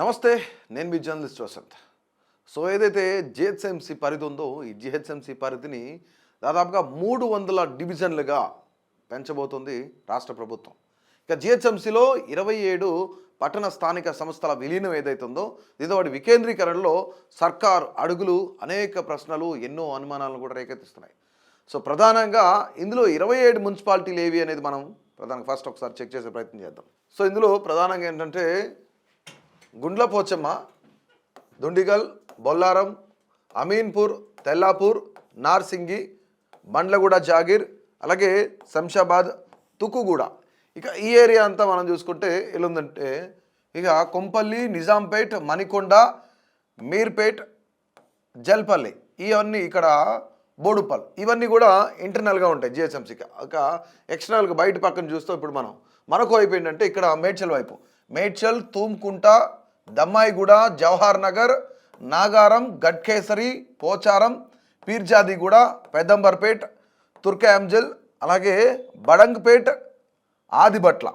నమస్తే, నేను మీ journalist Vasant. So ఏదైతే జిహెచ్ఎంసీ పరిధి ఉందో ఈ జిహెచ్ఎంసీ పరిధిని దాదాపుగా 300 డివిజన్లుగా పెంచబోతుంది రాష్ట్ర ప్రభుత్వం. ఇక జిహెచ్ఎంసీలో 27 పట్టణ స్థానిక సంస్థల విలీనం ఏదైతే ఉందో దీంతో వాటి వికేంద్రీకరణలో సర్కార్ అడుగులు అనేక ప్రశ్నలు ఎన్నో అనుమానాలను కూడా రేకెత్తిస్తున్నాయి. సో ప్రధానంగా ఇందులో 27 మున్సిపాలిటీలు ఏవి అనేది మనం ప్రధానంగా ఫస్ట్ ఒకసారి చెక్ చేసే ప్రయత్నం చేద్దాం. సో ఇందులో ప్రధానంగా ఏంటంటే గుండ్లపోచమ్మ, దుండిగల్, బొల్లారం, అమీన్పూర్, తెల్లాపూర్, నార్సింగి, బండ్లగూడ, జాగీర్, అలాగే శంషాబాద్, తుక్కుగూడ. ఇక ఈ ఏరియా అంతా మనం చూసుకుంటే ఎలా ఉందంటే ఇక కొంపల్లి, నిజాంపేట్, మణికొండ, మీర్పేట్, జల్పల్లి, ఇవన్నీ ఇక్కడ బోడుపల్, ఇవన్నీ కూడా ఇంటర్నల్గా ఉంటాయి జిహెచ్ఎంసీకి. ఇక ఎక్స్టర్నల్గా బయట పక్కన చూస్తే ఇప్పుడు మనం మరొక వైపు ఏంటంటే ఇక్కడ మేడ్చల్ వైపు మేడ్చల్, తూమ్కుంట, దమ్మాయిగూడ, జవహర్ నగర్, నాగారం, గడ్కేసరి, పోచారం, పీర్జాదిగూడ, పెద్దంబర్పేట్, తుర్కయాంజల్, అలాగే బడంగ్పేట్, ఆదిబట్ల.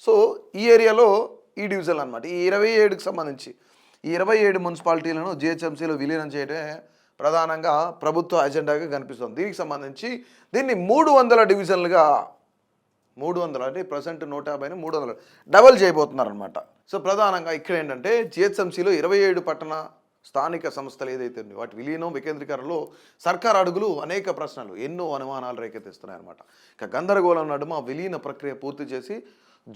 సో ఈ ఏరియాలో ఈ డివిజన్ అనమాట. ఈ 27కి సంబంధించి ఈ 27 మున్సిపాలిటీలను జిహెచ్ఎంసీలో విలీనం చేయడమే ప్రధానంగా ప్రభుత్వ అజెండాగా కనిపిస్తుంది. దీనికి సంబంధించి దీన్ని 300 డివిజన్లుగా 300 అంటే ప్రజెంట్ 150ని 300 డబల్ చేయబోతున్నారనమాట. సో ప్రధానంగా ఇక్కడ ఏంటంటే జిహెచ్ఎంసీలో 27 పట్టణ స్థానిక సంస్థలు ఏదైతే ఉంది వాటి విలీనం వికేంద్రీకరణలో సర్కార్ అడుగులు అనేక ప్రశ్నలు ఎన్నో అనుమానాలు రేకెత్తిస్తున్నాయన్నమాట. ఇక గందరగోళం నడుమ విలీన ప్రక్రియ పూర్తి చేసి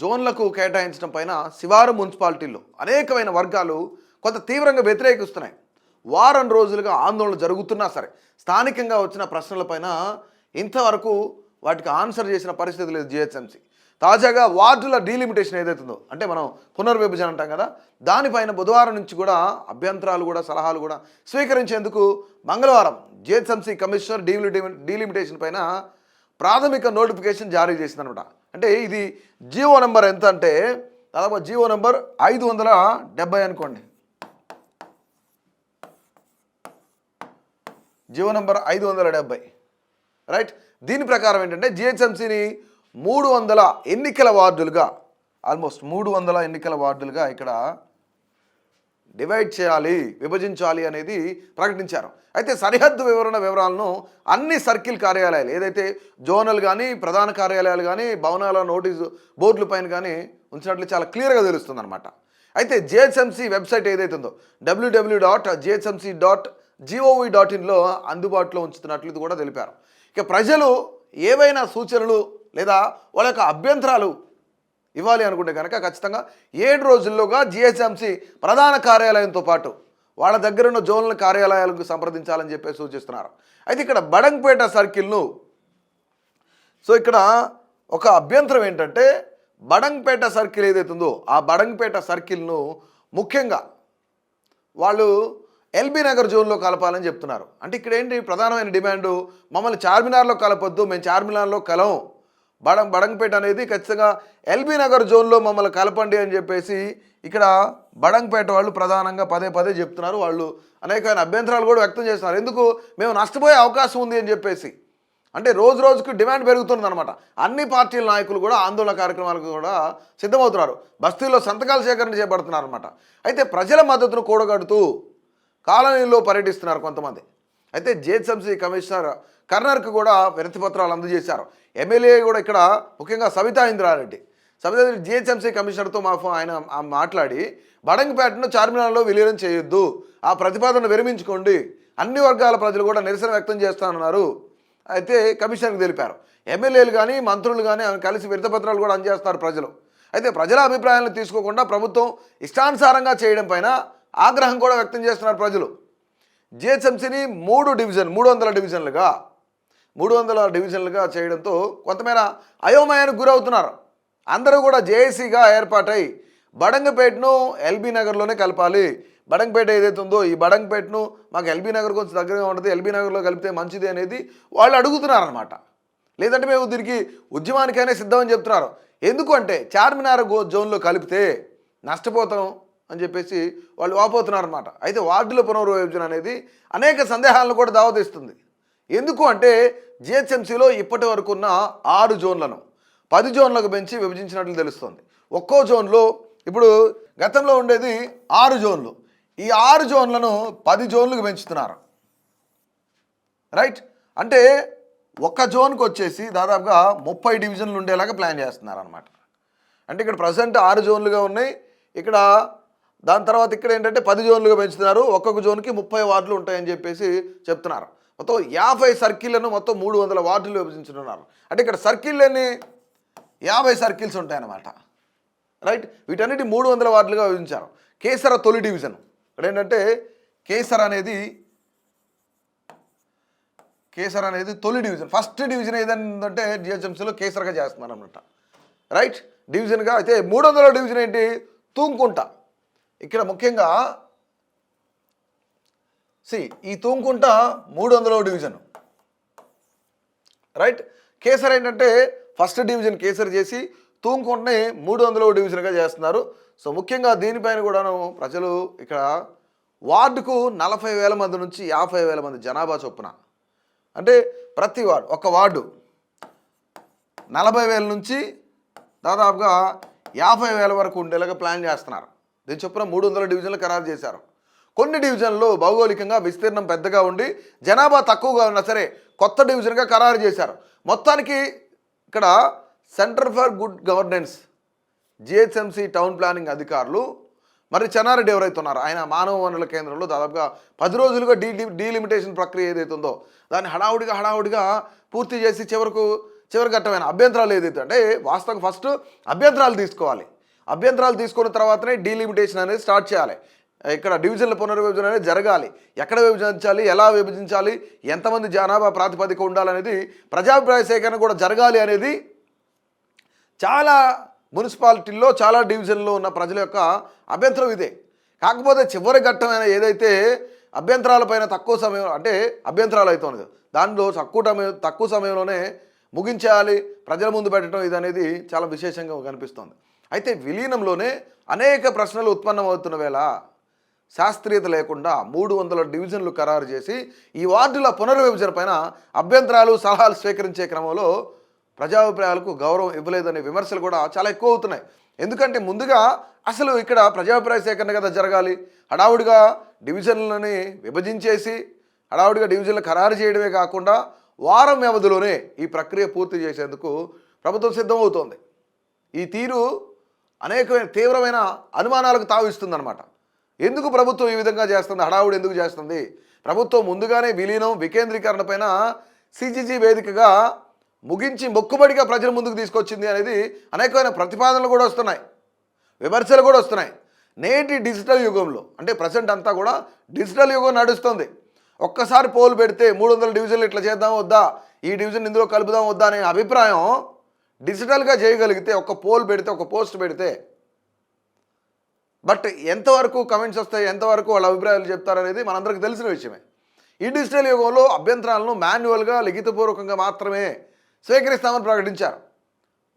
జోన్లకు కేటాయించడం పైన శివారు మున్సిపాలిటీల్లో అనేకమైన వర్గాలు కొంత తీవ్రంగా వ్యతిరేకిస్తున్నాయి. వారం రోజులుగా ఆందోళన జరుగుతున్నా సరే స్థానికంగా వచ్చిన ప్రశ్నలపైన ఇంతవరకు వాటికి ఆన్సర్ చేసిన పరిస్థితి లేదు జిహెచ్ఎంసీ. తాజాగా వార్డుల డీలిమిటేషన్ ఏదైతుందో అంటే మనం పునర్విభజన అంటాం కదా, దానిపైన బుధవారం నుంచి కూడా అభ్యంతరాలు కూడా సలహాలు కూడా స్వీకరించేందుకు మంగళవారం జిహెచ్ఎంసీ కమిషనర్ డీలిమిటేషన్ పైన ప్రాథమిక నోటిఫికేషన్ జారీ చేసిందనమాట. అంటే ఇది జీవో నెంబర్ ఎంత అంటే దాదాపు జీవో నెంబర్ 570 అనుకోండి. GO number 570 right. దీని ప్రకారం ఏంటంటే జిహెచ్ఎంసీని 300 ఎన్నికల వార్డులుగా ఆల్మోస్ట్ 300 ఎన్నికల వార్డులుగా ఇక్కడ డివైడ్ చేయాలి, విభజించాలి అనేది ప్రకటించారు. అయితే సరిహద్దు వివరాలను అన్ని సర్కిల్ కార్యాలయాలు ఏదైతే జోనల్ కానీ ప్రధాన కార్యాలయాలు కానీ భవనాల నోటీసు బోర్డుల పైన కానీ ఉంచినట్లు చాలా క్లియర్గా తెలుస్తుంది అనమాట. అయితే జిహెచ్ఎంసీ వెబ్సైట్ ఏదైతే ఉందో www.ghmc.gov.inలో అందుబాటులో ఉంచుతున్నట్లు ఇది కూడా తెలిపారు. ఇక ప్రజలు ఏవైనా సూచనలు లేదా వాళ్ళ యొక్క అభ్యంతరాలు ఇవ్వాలి అనుకుంటే కనుక ఖచ్చితంగా 7 రోజుల్లోగా జిహెచ్ఎంసీ ప్రధాన కార్యాలయంతో పాటు వాళ్ళ దగ్గర ఉన్న జోన్ల కార్యాలయాలకు సంప్రదించాలని చెప్పి సూచిస్తున్నారు. అయితే ఇక్కడ బడంగ్పేట సర్కిల్ను సో ఇక్కడ ఒక అభ్యంతరం ఏంటంటే బడంగ్పేట సర్కిల్ ఏదైతే ఉందో ఆ బడంగ్పేట సర్కిల్ను ముఖ్యంగా వాళ్ళు ఎల్బీ నగర్ జోన్లో కలపాలని చెప్తున్నారు. అంటే ఇక్కడ ఏంటి ప్రధానమైన డిమాండు, మమ్మల్ని చార్మినార్లో కలపొద్దు, మేము చార్మినార్లో కలం, బడంగ్పేట అనేది ఖచ్చితంగా ఎల్బీ నగర్ జోన్లో మమ్మల్ని కలపండి అని చెప్పేసి ఇక్కడ బడంగ్పేట వాళ్ళు ప్రధానంగా పదే చెప్తున్నారు. వాళ్ళు అనేకమైన అభ్యంతరాలు కూడా వ్యక్తం చేస్తున్నారు. ఎందుకు మేము నష్టపోయే అవకాశం ఉంది అని చెప్పేసి. అంటే రోజు రోజుకు డిమాండ్ పెరుగుతుంది అనమాట. అన్ని పార్టీల నాయకులు కూడా ఆందోళన కార్యక్రమాలకు కూడా సిద్ధమవుతున్నారు. బస్తీల్లో సంతకాల సేకరణ చేపడుతున్నారు అనమాట. అయితే ప్రజల మద్దతును కూడగడుతూ కాలనీలో పర్యటిస్తున్నారు కొంతమంది. అయితే జిహెచ్ఎంసీ కమిషనర్ కర్నర్కు కూడా వినతి పత్రాలు అందజేశారు. ఎమ్మెల్యే కూడా ఇక్కడ ముఖ్యంగా సబితా ఇంద్రారెడ్డి జిహెచ్ఎంసీ కమిషనర్తో ఆయన మాట్లాడి బడంగ్పేటను చార్మినార్లో విలీనం చేయొద్దు, ఆ ప్రతిపాదన విరమించుకోండి, అన్ని వర్గాల ప్రజలు కూడా నిరసన వ్యక్తం చేస్తానన్నారు. అయితే కమిషనర్కి తెలిపారు. ఎమ్మెల్యేలు కానీ మంత్రులు కానీ కలిసి వినతి పత్రాలు కూడా అందజేస్తున్నారు ప్రజలు. అయితే ప్రజల అభిప్రాయాలను తీసుకోకుండా ప్రభుత్వం ఇష్టానుసారంగా చేయడం పైన ఆగ్రహం కూడా వ్యక్తం చేస్తున్నారు ప్రజలు. జిహెచ్ఎంసీని 300 డివిజన్లుగా చేయడంతో కొంతమేర అయోమయానికి గురవుతున్నారు. అందరూ కూడా జేఏసీగా ఏర్పాటై బడంగ్పేటను ఎల్బీ నగర్లోనే కలపాలి, బడంగ్పేట ఏదైతే ఉందో ఈ బడంగ్పేటను మాకు ఎల్బీ నగర్ కొంచెం దగ్గరగా ఉంటుంది, ఎల్బీ నగర్లో కలిపితే మంచిది అనేది వాళ్ళు అడుగుతున్నారనమాట. లేదంటే మేము దీనికి ఉద్యమానికైనా సిద్ధమని చెప్తున్నారు. ఎందుకు అంటే చార్మినార్ జోన్లో కలిపితే నష్టపోతాం అని చెప్పేసి వాళ్ళు వాపోతున్నారన్నమాట. అయితే వార్డుల పునర్విభజన అనేది అనేక సందేహాలను కూడా దావతీస్తుంది. ఎందుకు అంటే జిహెచ్ఎంసీలో ఇప్పటి వరకు ఉన్న 6 జోన్లను 10 జోన్లకు పెంచి విభజించినట్లు తెలుస్తుంది. ఒక్కో జోన్లో ఇప్పుడు గతంలో ఉండేది 6 జోన్లు. ఈ 6 జోన్లను 10 జోన్లకు పెంచుతున్నారు. రైట్, అంటే ఒక జోన్కి వచ్చేసి దాదాపుగా 30 డివిజన్లు ఉండేలాగా ప్లాన్ చేస్తున్నారు అనమాట. అంటే ఇక్కడ ప్రజెంట్ 6 జోన్లుగా ఉన్నాయి. ఇక్కడ దాని తర్వాత ఇక్కడ ఏంటంటే 10 జోన్లుగా పెంచుతున్నారు. ఒక్కొక్క జోన్కి 30 వార్డులు ఉంటాయని చెప్పేసి చెప్తున్నారు. మొత్తం 50 సర్కిళ్లను మొత్తం 300 వార్డులు విభజించుతున్నారు. అంటే ఇక్కడ సర్కిళ్ళని 50 సర్కిల్స్ ఉంటాయన్నమాట. రైట్, వీటన్నిటి 300 వార్డులుగా విభజించారు. కేసర తొలి డివిజన్ ఇక్కడ ఏంటంటే కేసర అనేది తొలి డివిజన్. ఫస్ట్ డివిజన్ ఏదంటే జిహెచ్ఎంసీలో కేసరగా చేస్తున్నారు అనమాట. రైట్, డివిజన్గా. అయితే 300 డివిజన్ ఏంటి? తూంకుంట. ఇక్కడ ముఖ్యంగా ఈ తూంకుంట 300 డివిజన్. రైట్, కేసర్ ఏంటంటే ఫస్ట్ డివిజన్ కేసర్ చేసి తూంకుంటని 300 డివిజన్గా చేస్తున్నారు. సో ముఖ్యంగా దీనిపైన కూడాను ప్రజలు ఇక్కడ వార్డుకు 40,000 మంది నుంచి 50,000 మంది జనాభా చొప్పున, అంటే ప్రతి వార్డు ఒక వార్డు 40,000 నుంచి దాదాపుగా 50,000 వరకు ఉండేలాగా ప్లాన్ చేస్తున్నారు. దీని చొప్పున 300 డివిజన్లు ఖరారు చేశారు. కొన్ని డివిజన్లు భౌగోళికంగా విస్తీర్ణం పెద్దగా ఉండి జనాభా తక్కువగా ఉన్నా సరే కొత్త డివిజన్గా ఖరారు చేశారు. మొత్తానికి ఇక్కడ centre for good governance GHMC town planning అధికారులు మరి చెన్నారెడ్డి ఎవరైతే ఉన్నారో ఆయన మానవ వనరుల కేంద్రంలో దాదాపుగా 10 రోజులుగా డీలిమిటేషన్ ప్రక్రియ ఏదైతే ఉందో దాన్ని హడావుడిగా పూర్తి చేసి చివరి ఘట్టమైన అభ్యంతరాలు ఏదైతే అంటే వాస్తవంగా ఫస్ట్ అభ్యంతరాలు తీసుకోవాలి. అభ్యంతరాలు తీసుకున్న తర్వాతనే డీలిమిటేషన్ అనేది స్టార్ట్ చేయాలి. ఇక్కడ డివిజన్ల పునర్విభజన అనేది జరగాలి. ఎక్కడ విభజించాలి, ఎలా విభజించాలి, ఎంతమంది జనాభా ప్రాతిపదిక ఉండాలనేది ప్రజాభిప్రాయ సేకరణ కూడా జరగాలి అనేది చాలా మున్సిపాలిటీల్లో చాలా డివిజన్లో ఉన్న ప్రజల యొక్క అభ్యంతరం ఇదే. కాకపోతే చివరి ఘట్టమైన ఏదైతే అభ్యంతరాలపైన తక్కువ సమయం అంటే అభ్యంతరాలు అవుతుంది దానిలో తక్కువ సమయంలోనే ముగించేయాలి, ప్రజల ముందు పెట్టడం ఇది అనేది చాలా విశేషంగా కనిపిస్తుంది. అయితే విలీనంలోనే అనేక ప్రశ్నలు ఉత్పన్నమవుతున్న వేళ శాస్త్రీయత లేకుండా 300 డివిజన్లు ఖరారు చేసి ఈ వార్డుల పునర్విభజన పైన అభ్యంతరాలు సలహాలు స్వీకరించే క్రమంలో ప్రజాభిప్రాయాలకు గౌరవం ఇవ్వలేదనే విమర్శలు కూడా చాలా ఎక్కువ అవుతున్నాయి. ఎందుకంటే ముందుగా అసలు ఇక్కడ ప్రజాభిప్రాయ సేకరణ కదా జరగాలి. హడావుడిగా డివిజన్లని విభజించేసి హడావుడిగా డివిజన్లు ఖరారు చేయడమే కాకుండా వారం వ్యవధిలోనే ఈ ప్రక్రియ పూర్తి చేసేందుకు ప్రభుత్వం సిద్ధమవుతోంది. ఈ తీరు అనేకమైన తీవ్రమైన అనుమానాలకు తావిస్తుందన్నమాట. ఎందుకు ప్రభుత్వం ఈ విధంగా చేస్తుంది, హడావుడి ఎందుకు చేస్తుంది? ప్రభుత్వం ముందుగానే విలీనం వికేంద్రీకరణ పైన సిజిజి వేదికగా ముగించి మొక్కుబడిగా ప్రజల ముందుకు తీసుకొచ్చింది అనేది అనేకమైన ప్రతిపాదనలు కూడా వస్తున్నాయి, విమర్శలు కూడా వస్తున్నాయి. నేటి డిజిటల్ యుగంలో అంటే ప్రజెంట్ అంతా కూడా డిజిటల్ యుగం నడుస్తుంది. ఒక్కసారి పోల్ పెడితే 300 డివిజన్లు ఇట్లా చేద్దాం వద్దా, ఈ డివిజన్ ఇందులో కలుపుదాం వద్దా అనే అభిప్రాయం డిజిటల్గా చేయగలిగితే ఒక పోల్ పెడితే ఒక పోస్ట్ పెడితే బట్ ఎంతవరకు కమెంట్స్ వస్తాయి, ఎంతవరకు వాళ్ళ అభిప్రాయాలు చెప్తారనేది మనందరికీ తెలిసిన విషయమే. ఈ డిజిటల్ యుగంలో అభ్యంతరాలను మాన్యువల్గా లిఖితపూర్వకంగా మాత్రమే స్వీకరిస్తామని ప్రకటించారు.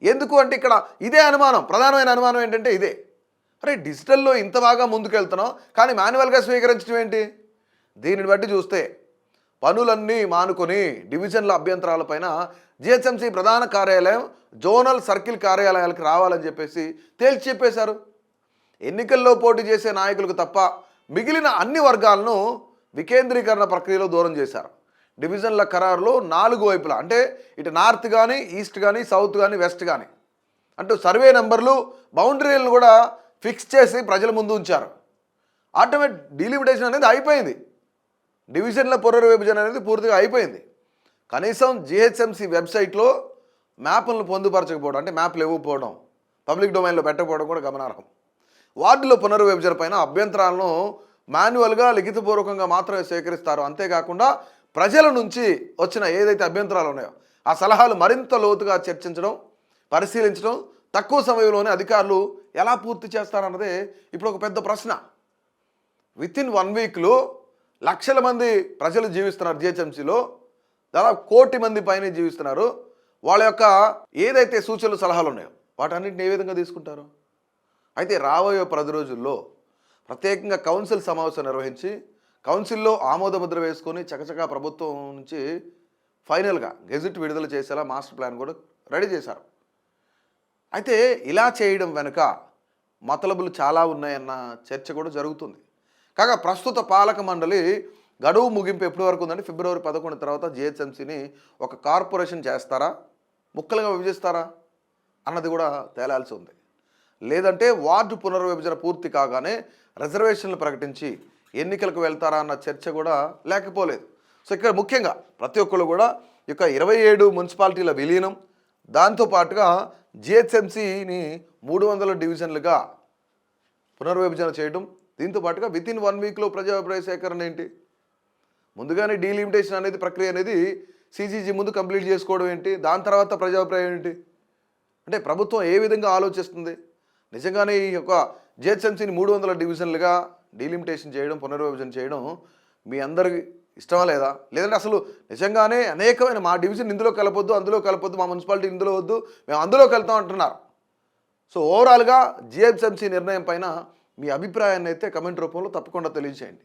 ఎందుకు అంటే ఇక్కడ ఇదే అనుమానం, ప్రధానమైన అనుమానం ఏంటంటే ఇదే, అరే డిజిటల్లో ఇంత బాగా ముందుకెళ్తున్నాం కానీ మాన్యువల్గా స్వీకరించడం ఏంటి? దీనిని బట్టి చూస్తే పనులన్నీ మానుకొని డివిజన్ల అభ్యంతరాలపైన జిహెచ్ఎంసీ ప్రధాన కార్యాలయం జోనల్ సర్కిల్ కార్యాలయాలకు రావాలని చెప్పేసి తేల్చి చెప్పేశారు. ఎన్నికల్లో పోటీ చేసే నాయకులకు తప్ప మిగిలిన అన్ని వర్గాలను వికేంద్రీకరణ ప్రక్రియలో దూరం చేశారు. డివిజన్ల ఖరారులో 4 వైపులా అంటే ఇటు నార్త్ కానీ ఈస్ట్ కానీ సౌత్ కానీ వెస్ట్ కానీ అంటూ సర్వే నెంబర్లు బౌండరీలను కూడా ఫిక్స్ చేసి ప్రజల ముందు ఉంచారు. ఆటోమేటిక్ డీలిమిటేషన్ అనేది అయిపోయింది, డివిజన్ల పునర్విభజన అనేది పూర్తిగా అయిపోయింది. కనీసం జిహెచ్ఎంసీ వెబ్సైట్లో మ్యాప్లను పొందుపరచకపోవడం అంటే మ్యాప్లు ఇవ్వకపోవడం, పబ్లిక్ డొమైన్లో పెట్టకపోవడం కూడా గమనార్హం. వార్డుల పునర్విభజన పైన అభ్యంతరాలను మాన్యువల్గా లిఖితపూర్వకంగా మాత్రమే స్వీకరిస్తారు. అంతేకాకుండా ప్రజల నుంచి వచ్చిన ఏదైతే అభ్యంతరాలు ఉన్నాయో ఆ సలహాలు మరింత లోతుగా చర్చించడం, పరిశీలించడం, తక్కువ సమయంలోనే అధికారులు ఎలా పూర్తి చేస్తారన్నదే ఇప్పుడు ఒక పెద్ద ప్రశ్న. వితిన్ 1 వీక్లో లక్షల మంది ప్రజలు జీవిస్తున్నారు జిహెచ్ఎంసీలో, దాదాపు 1 కోటి మంది పైన జీవిస్తున్నారు. వాళ్ళ యొక్క ఏదైతే సూచనలు సలహాలు ఉన్నాయో వాటన్నిటిని ఏ విధంగా తీసుకుంటారు? అయితే రాబోయే 10 రోజుల్లో ప్రత్యేకంగా కౌన్సిల్ సమావేశం నిర్వహించి కౌన్సిల్లో ఆమోదముద్ర వేసుకొని చకచకా ప్రభుత్వం నుంచి ఫైనల్గా గెజిట్ విడుదల చేసేలా మాస్టర్ ప్లాన్ కూడా రెడీ చేశారు. అయితే ఇలా చేయడం వెనుక మతలబులు చాలా ఉన్నాయన్న చర్చ కూడా జరుగుతుంది. కాగా ప్రస్తుత పాలక మండలి గడువు ముగింపు ఎప్పటి వరకు ఉందంటే ఫిబ్రవరి 11 తర్వాత జిహెచ్ఎంసీని ఒక కార్పొరేషన్ చేస్తారా, ముక్కలుగా విభజిస్తారా అన్నది కూడా తేలాల్సి ఉంది. లేదంటే వార్డు పునర్విభజన పూర్తి కాగానే రిజర్వేషన్లు ప్రకటించి ఎన్నికలకు వెళ్తారా అన్న చర్చ కూడా లేకపోలేదు. సో ఇక్కడ ముఖ్యంగా ప్రతి ఒక్కరు కూడా ఈ యొక్క 27 మున్సిపాలిటీల విలీనం, దాంతోపాటుగా జిహెచ్ఎంసీని 300 డివిజన్లుగా పునర్విభజన చేయడం, దీంతో పాటుగా వితిన్ 1 వీక్లో ప్రజాభిప్రాయ సేకరణ ఏంటి, ముందుగానే డీలిమిటేషన్ అనేది ప్రక్రియ అనేది సిసిజీ ముందు కంప్లీట్ చేసుకోవడం ఏంటి, దాని తర్వాత ప్రజాభిప్రాయం ఏంటి, అంటే ప్రభుత్వం ఏ విధంగా ఆలోచిస్తుంది? నిజంగానే ఈ యొక్క జిహెచ్ఎంసీని 300 డివిజన్లుగా డీలిమిటేషన్ చేయడం, పునర్విభజన చేయడం మీ అందరికి ఇష్టమా లేదా? లేదంటే అసలు నిజంగానే అనేకమైన మా డివిజన్ ఇందులో కలపొద్దు, అందులో కలపొద్దు, మా మున్సిపాలిటీ ఇందులో వద్దు, మేము అందులోకి వెళ్తాం అంటున్నారు. సో ఓవరాల్గా జిహెచ్ఎంసీ నిర్ణయం పైన మీ అభిప్రాయాన్ని అయితే కమెంట్ రూపంలో తప్పకుండా తెలియజేయండి.